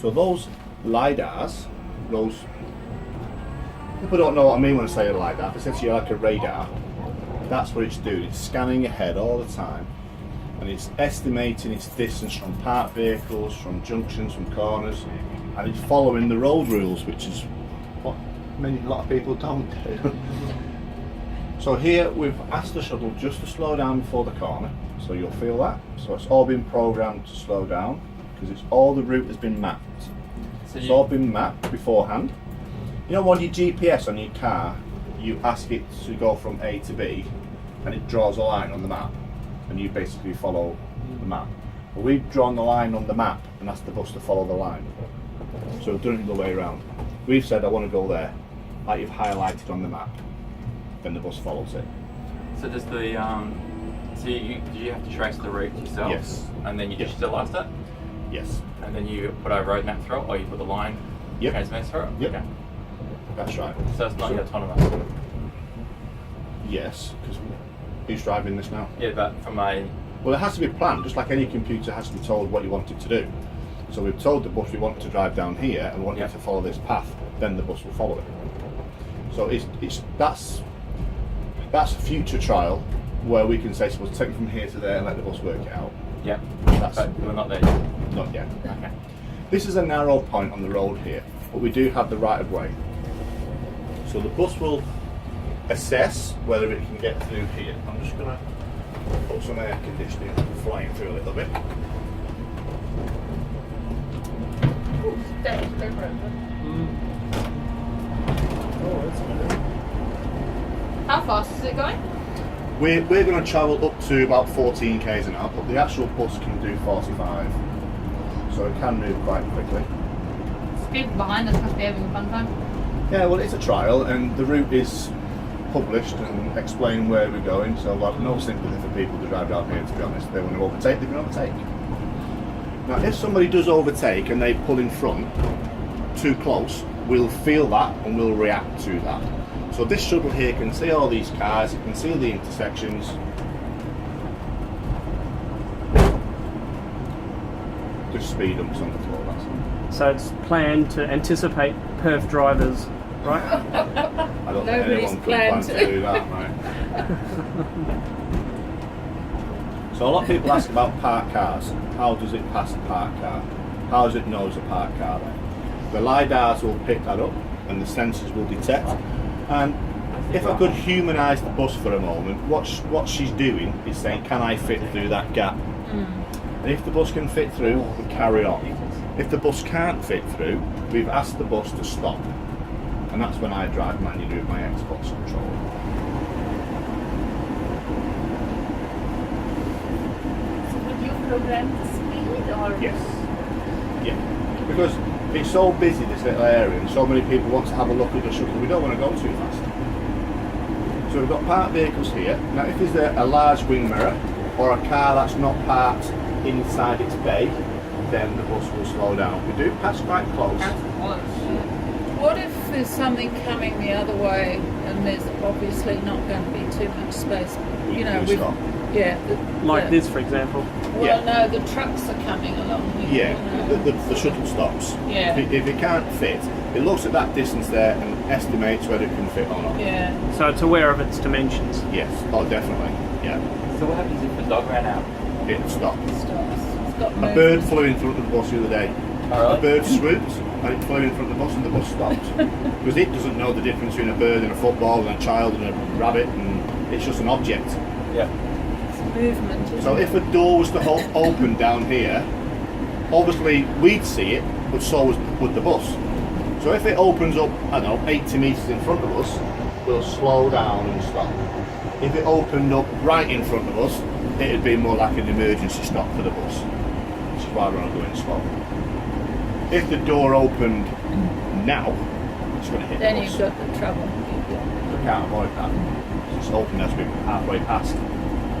So those LiDARs, those, people don't know what I mean when I say a LiDAR. If I say to you like a radar, that's what it's doing. It's scanning ahead all the time, and it's estimating its distance from parked vehicles, from junctions, from corners, and it's following the road rules, which is what a lot of people don't do. So here we've asked the shuttle just to slow down before the corner, so you'll feel that. So it's all been programmed to slow down, because it's all the route has been mapped. So it's all been mapped beforehand. You know, on your GPS on your car, you ask it to go from A to B, and it draws a line on the map, and you basically follow the map. But we've drawn the line on the map and asked the bus to follow the line. So we've done it the way around. We've said, I want to go there, like you've highlighted on the map. Then the bus follows it. So does the do you have to trace the route yourself? Yes. And then you digitalised it? Yes. And then you put a road map through it, or you put the line transmitter through it? Yep. Okay. That's right. So it's not autonomous? Yes, because who's driving this now? Yeah, but from a... Well, it has to be planned, just like any computer has to be told what you want it to do. So we've told the bus we want it to drive down here and we want it to follow this path, then the bus will follow it. So that's a future trial where we can say, so we'll take it from here to there and let the bus work it out. Yeah. But we're not there yet. Not yet. Okay. This is a narrow point on the road here, but we do have the right of way. So the bus will assess whether it can get through here. I'm just going to put some air conditioning flying through a little bit. How fast is it going? We're going to travel up to about 14 k's an hour, but the actual bus can do 45, so it can move quite quickly. People behind us must be having a fun time. Yeah, well, it's a trial, and the route is published and explain where we're going, so I've no sympathy for people to drive down here, to be honest. If they want to overtake, they can overtake. Now, if somebody does overtake and they pull in front too close, we'll feel that and we'll react to that. So this shuttle here can see all these cars, it can see the intersections. Just speed bumps on the floor, that's all. So it's planned to anticipate Perth drivers, right? I don't think Nobody's anyone could planned plan to do that, right? So a lot of people ask about parked cars. How does it pass a parked car? How does it know it's a parked car then? The LiDARs will pick that up and the sensors will detect. And if I could humanise the bus for a moment, what she's doing is saying, can I fit through that gap? And if the bus can fit through, we carry on. If the bus can't fit through, we've asked the bus to stop. And that's when I drive manually with my Xbox controller. So would you program the speed or? Yes. Yeah. Because it's so busy, this little area, and so many people want to have a look at the shuttle, we don't want to go too fast. So we've got parked vehicles here. Now if there's a large wing mirror or a car that's not parked inside its bay, then the bus will slow down. We do pass quite close. What if there's something coming the other way and there's obviously not going to be too much space? We know, do stop. yeah. Like this, for example. Well, Yeah. no, the trucks are coming along here. Yeah, you know. the shuttle stops. Yeah. If it can't fit, it looks at that distance there and estimates whether it can fit or not. Yeah. So it's aware of its dimensions. Yes, oh definitely, yeah. So what happens if the dog ran out? It stopped. Stops. It's got A movement. bird flew in front of the bus the other day. Oh, A bird swooped and it flew in front of the bus and the bus stopped. Because it doesn't know the difference between a bird and a football and a child and a rabbit, and it's just an object. Yeah. It's movement. Isn't So it? if a door was to open down here, obviously we'd see it, but so would the bus. So if it opens up, I don't know, 80 metres in front of us, we'll slow down and stop. If it opened up right in front of us, it'd be more like an emergency stop for the bus, which is why we're not going slow. If the door opened now, it's going to hit Then the you've bus. got the trouble. We can't avoid that. It's open as we're halfway past.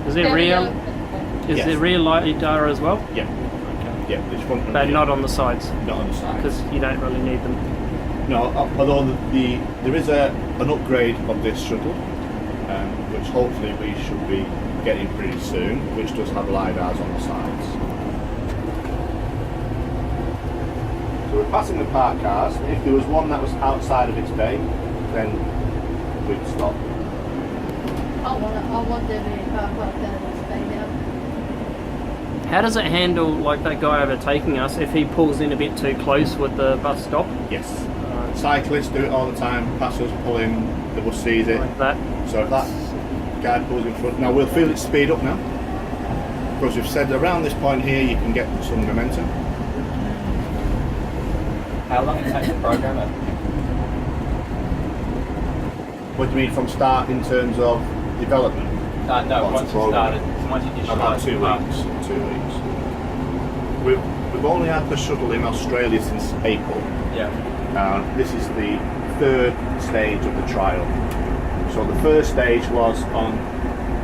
Is there rear? Is Yes. there rear lidar as well? Yeah. Yeah, it's front and But rear. not on the sides, Not on the side. because you don't really need them. No, although there is an upgrade of this shuttle, which hopefully we should be getting pretty soon, which does have LiDARs on the sides. So passing the parked cars. If there was one that was outside of its bay, then we'd stop. I want them in car park out of Spain now. How does it handle like that guy overtaking us if he pulls in a bit too close with the bus stop? Yes. Cyclists do it all the time. Pass us, pull in, the bus sees it. Like that? So if that guy pulls in front, now we'll feel it speed up now. Because we've said around this point here you can get some momentum. How long it takes to program it? What do you mean from start in terms of development? No, What's once the you program? started, once you just About started 2 the weeks. 2 weeks. We've only had the shuttle in Australia since April. Yeah. This is the 3rd stage of the trial. So the first stage was on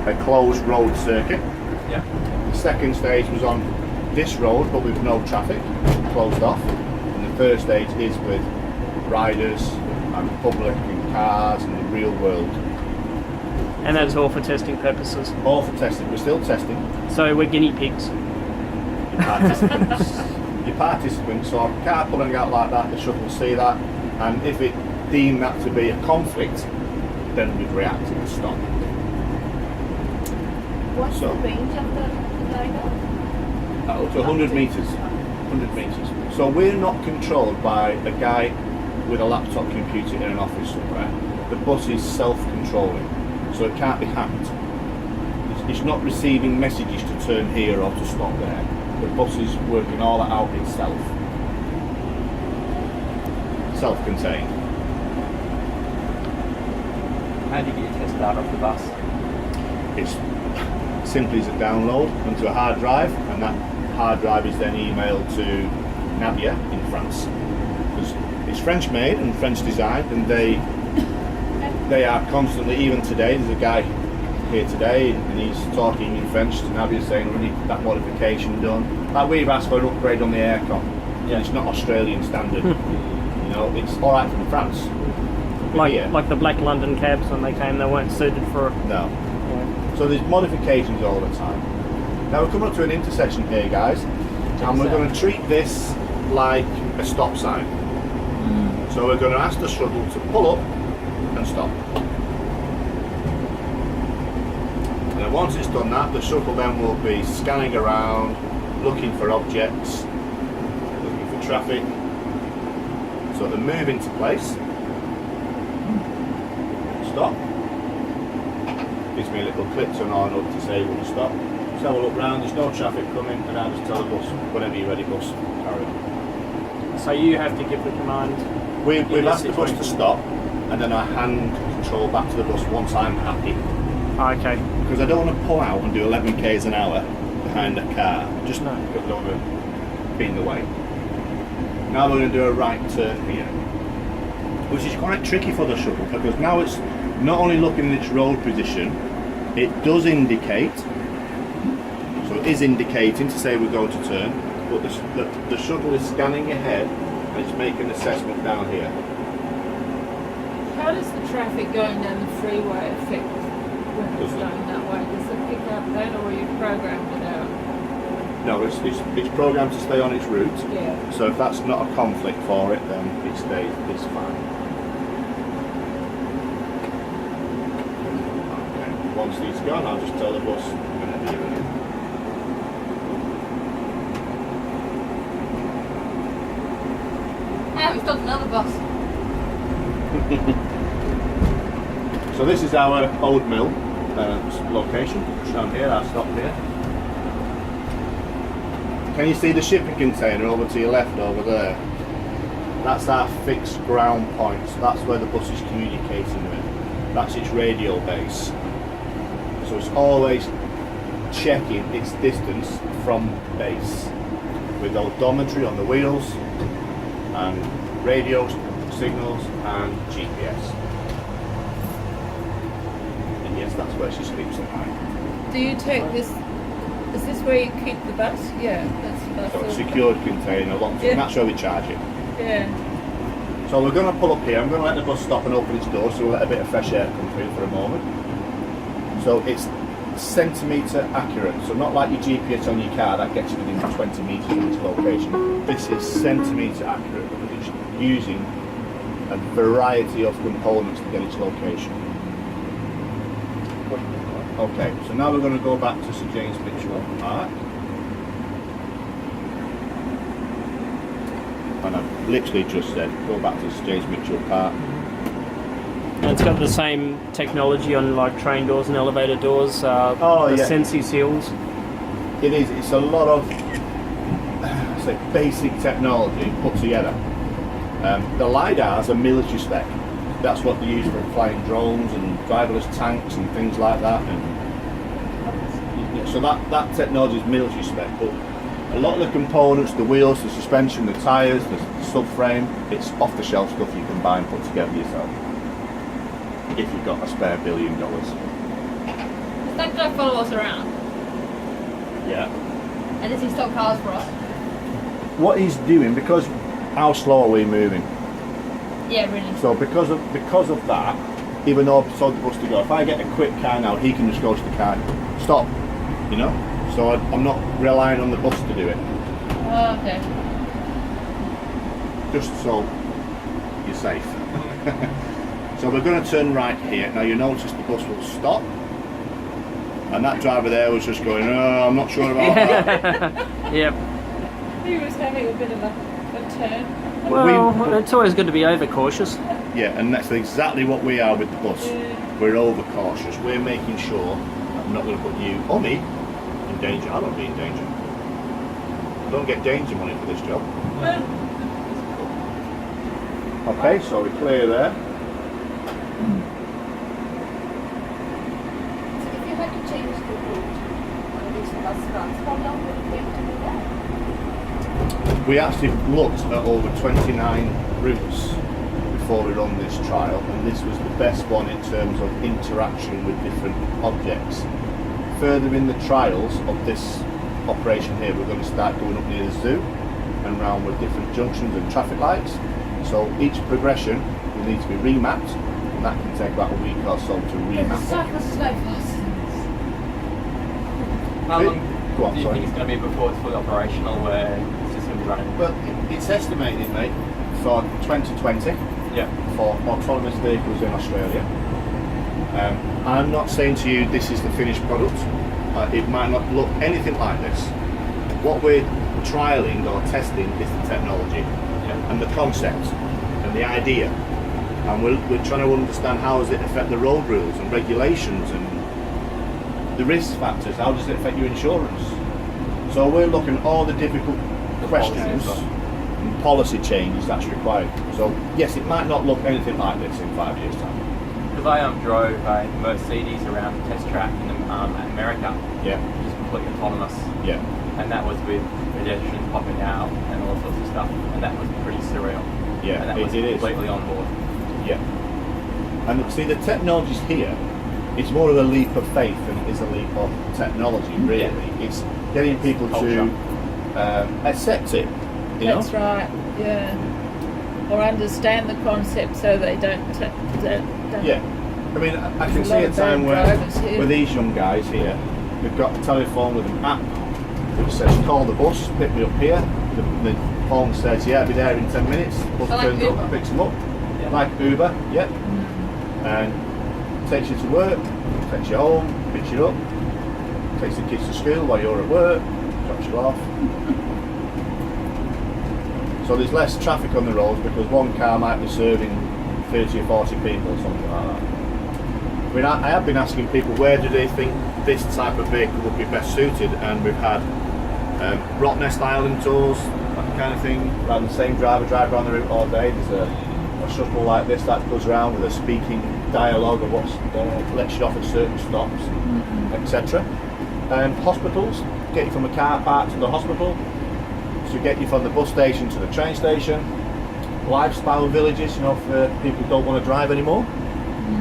a closed road circuit. Yeah. The second stage was on this road but with no traffic, closed off. And the third stage is with riders and public and cars and the real world. And that's all for testing purposes. All for testing. We're still testing. So we're guinea pigs. Your participants, so a car pulling out like that, the shuttle will see that, and if it deemed that to be a conflict, then we'd react and stop. What's So- the range of the LiDAR? Up to 100 metres. 100 metres. So we're not controlled by a guy with a laptop computer in an office somewhere. The bus is self-controlling, so it can't be hacked. It's not receiving messages to turn here or to stop there. The bus is working all that out itself. Self-contained. How do you get your test data off the bus? It's simply as a download onto a hard drive, and that hard drive is then emailed to Navia in France. Because it's French made and French designed, and they are constantly, even today, there's a guy here today and he's talking in French to Navia saying we need that modification done. Like we've asked for an upgrade on the aircon. Yeah. It's not Australian standard. You know, it's alright from France. Here, Like the black London cabs when they came, they weren't suited for. no. So there's modifications all the time. Now we're coming up to an intersection here, guys, and we're going to treat this like a stop sign. So we're going to ask the shuttle to pull up and stop. And then once it's done that, the shuttle then will be scanning around, looking for objects, looking for traffic. So it'll move into place. Stop. Gives me a little clip to an on up to say when to stop. Just have a look round, there's no traffic coming, and I'll just tell the bus, whenever you're ready, bus, carry on. So you have to give the command. We've this asked the bus to situation. stop, and then I hand control back to the bus once I'm happy. Okay. Because I don't want to pull out and do 11 k's an hour behind a car, just No. because I don't want to be in the way. Now we're going to do a right turn here, which is quite tricky for the shuttle, because now it's not only looking at its road position, it does indicate, so it is indicating to say we're going to turn, but the shuttle is scanning ahead and it's making an assessment down here. How does the traffic going down the freeway affect when it's going that way? Does it pick up that, or you programmed it out? No, it's programmed to stay on its route, Yeah. so if that's not a conflict for it, then it stays, it's fine. Okay. Once these gone, I'll just tell the bus whenever you're ready. Ah, we've got another bus. So this is our old mill location, down here, I'll stop here. Can you see the shipping container over to your left over there? That's our fixed ground point, so that's where the bus is communicating with. That's its radio base. So it's always checking its distance from base with odometry on the wheels and radio signals and GPS. And yes, that's where she sleeps at night. Do you take this? Is this where you keep the bus? Yeah, that's the bus. So it's a secured container, locked, Yeah. and that's where we charge it. Yeah. So we're going to pull up here. I'm going to let the bus stop and open its door, so we'll let a bit of fresh air come through for a moment. So it's centimetre accurate. So not like your GPS on your car that gets you within 20 metres of its location. This is centimetre accurate because it's using a variety of components to get its location. Okay, so now we're going to go back to Sir James Mitchell Park. And I've literally just said, go back to Sir James Mitchell Park. And it's got the same technology on like train doors and elevator doors. The Sensi seals. It is. It's a lot of say basic technology put together. The lidars are military spec. That's what they use for flying drones and driverless tanks and things like that. And so that technology is military spec. But a lot of the components, the wheels, the suspension, the tyres, the subframe, it's off-the-shelf stuff you can buy and put together yourself. If you've got a spare $1 billion. Does that guy follow us around? Yeah. And does he stop cars for us? What he's doing, because how slow are we moving? Yeah, really. So because of that, even though I've told the bus to go, if I get a quick car now, he can just go to the car, stop, you know? So I'm not relying on the bus to do it. Oh, okay. Just so you're safe. So we're going to turn right here. Now you notice the bus will stop. And that driver there was just going, oh, I'm not sure about that. Yep. He was having a bit of a turn. Well, it's always good to be overcautious. Yeah, and that's exactly what we are with the bus. Yeah. We're overcautious. We're making sure I'm not going to put you or me in danger. I don't be in danger. I don't get danger money for this job. Okay, so we're clear there. So if you had to change the route on these bus runs, how long would it take to do that? We actually looked at over 29 routes before we run this trial, and this was the best one in terms of interaction with different objects. Further in the trials of this operation here, we're going to start going up near the zoo and round with different junctions and traffic lights. So each progression will need to be remapped, and that can take about a week or so to remap. Cyclists is no fast. How long Go on, do you sorry. think it's going to be before it's fully operational, where it's just going to be running? Well, it's estimated, mate, for 2020 Yeah. for autonomous vehicles in Australia. I'm not saying to you this is the finished product. It might not look anything like this. What we're trialing or testing is the technology and the concept and the idea. And we're trying to understand how does it affect the road rules and regulations and the risk factors. How does it affect your insurance? So we're looking at all the difficult questions and policy changes that's required. So yes, it might not look anything like this in 5 years' time. Because I drove a Mercedes around the test track in America, Yeah, just completely autonomous, yeah, and that was with pedestrians popping out and all sorts of stuff, and that was pretty surreal. yeah. And that was It is. completely on board. Yeah. And see, the technology's here. It's more of a leap of faith than it is a leap of technology, really. Yeah. It's getting people Culture. to accept it. You know? That's right, yeah. Or understand the concept so they don't. Yeah. I mean, I can There's a see lot a of time bad where drivers here. with these young guys here, they've got a telephone with an app which says, call the bus, pick me up here. The phone says, yeah, I'll be there in 10 minutes. Bus Like turns Uber. up, picks them up. Yeah. Like Uber, yeah. And takes you to work, takes you home, picks you up, takes the kids to school while you're at work, drops you off. So there's less traffic on the roads because one car might be serving 30 or 40 people or something like that. I mean, I have been asking people where do they think this type of vehicle would be best suited, and we've had Rock Nest Island tours, that kind of thing, rather than the same drive around the route all day. There's a shuttle like this that goes around with a speaking dialogue of what's lets you off at certain stops, etc. Hospitals, get you from a car park to the hospital, to get you from the bus station to the train station. Lifestyle villages, you know, for people who don't want to drive anymore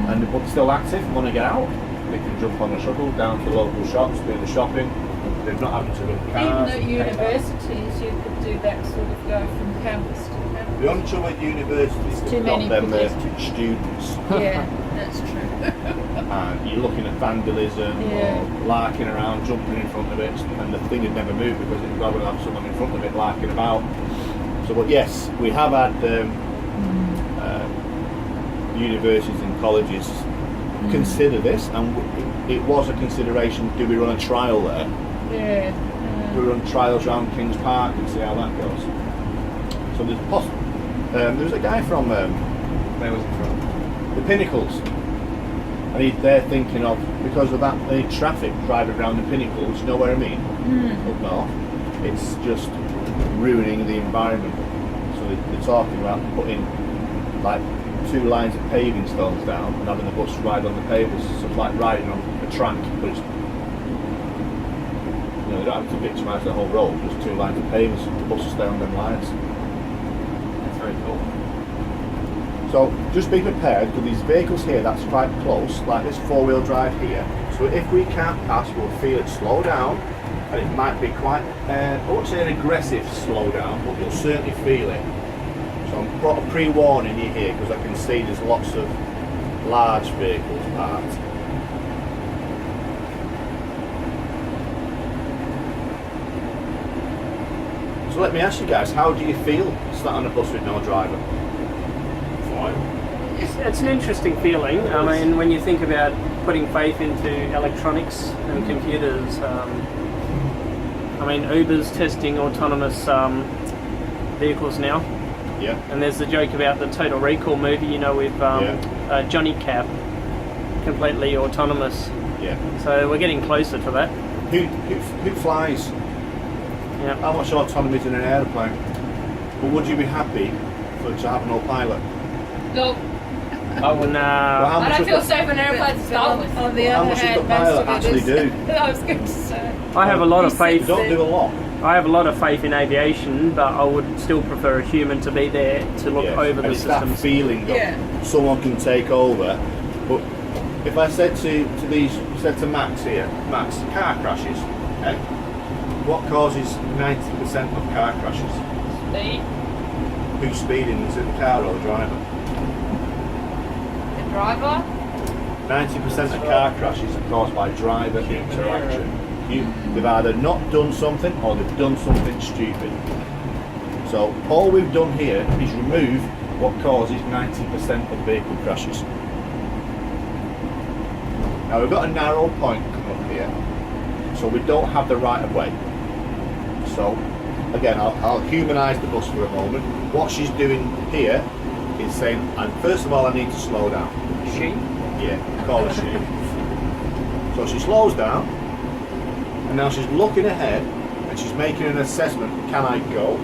and but still active, want to get out, they can jump on a shuttle down to local shops, do the shopping. They're not having to run Even cars. at universities, you could do that sort of go from campus to campus. The only trouble with universities is Too they've many got them pedestrians. students. Yeah, that's true. and you're looking at vandalism Yeah. or larking around, jumping in front of it, and the thing had never moved because it's rather have someone in front of it larking about. So, but yes, we have had universities and colleges consider this, and it was a consideration. Do we run a trial there? Yeah. We run trials around Kings Park and see how that goes. So there's there's a guy from where was it from? The Pinnacles, and they're thinking of, because of that the traffic driving around the Pinnacles. You know what I mean? Up north, it's just ruining the environment. So they're talking about putting like 2 lines of paving stones down and having the bus ride on the pavers. So it's like riding on a track, but it's, you know, they don't have to victimise the whole road. Just 2 lines of pavers. The buses stay on them lines. That's very cool. So just be prepared, because these vehicles here, that's quite close, like this 4-wheel drive here. So if we can't pass, we'll feel it slow down, and it might be quite, I won't say an aggressive slow down, but you'll certainly feel it. So I'm brought a pre-warning you here, because I can see there's lots of large vehicles parked. So let me ask you guys, how do you feel sat on a bus with no driver? It's an interesting feeling. I mean, when you think about putting faith into electronics and computers, I mean, Uber's testing autonomous vehicles now. Yeah. And there's the joke about the Total Recall movie, you know, with Johnny Cap, completely autonomous. Yeah. So we're getting closer to that. Who flies? Yeah. How much autonomy is in an aeroplane? But would you be happy to have no pilot? No, Oh, no. Well, how I much don't of feel the- safe in airplanes to start with. On the How other much does the hand, pilot most of it actually is. do? I was going to say. I have a lot of You faith. don't do a lot. I have a lot of faith in aviation, but I would still prefer a human to be there to look Yes. over And the it's that systems. feeling that Yeah. someone can take over. But if I said to Max here, Max, car crashes, okay? What causes 90% of car crashes? Speed, Who's speeding? Is it the car or the driver? the driver. 90% of car crashes are caused by driver interaction. They've either not done something or they've done something stupid. So all we've done here is remove what causes 90% of vehicle crashes. Now we've got a narrow point coming up here, so we don't have the right of way. So again, I'll humanise the bus for a moment. What she's doing here is saying, and first of all I need to slow down. She? Yeah, call her she. So she slows down, and now she's looking ahead, and she's making an assessment, can I go?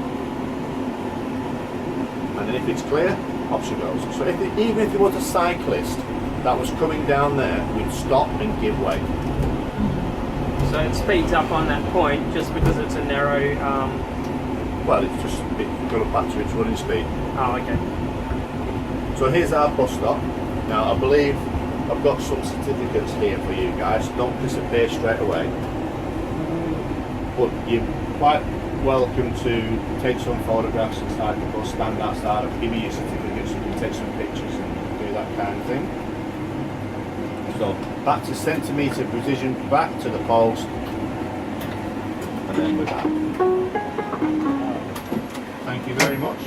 And then if it's clear, off she goes. So even if there was a cyclist that was coming down there, we'd stop and give way. So it speeds up on that point just because it's a narrow. Well, it's just got up back to its running speed. Oh, okay. So here's our bus stop. Now I believe I've got some certificates here for you guys. Don't disappear straight away. But you're quite welcome to take some photographs inside the bus, stand outside, I'll give you your certificates, you can take some pictures and do that kind of thing. So back to centimetre precision, back to the post, and then we're back. Thank you very much.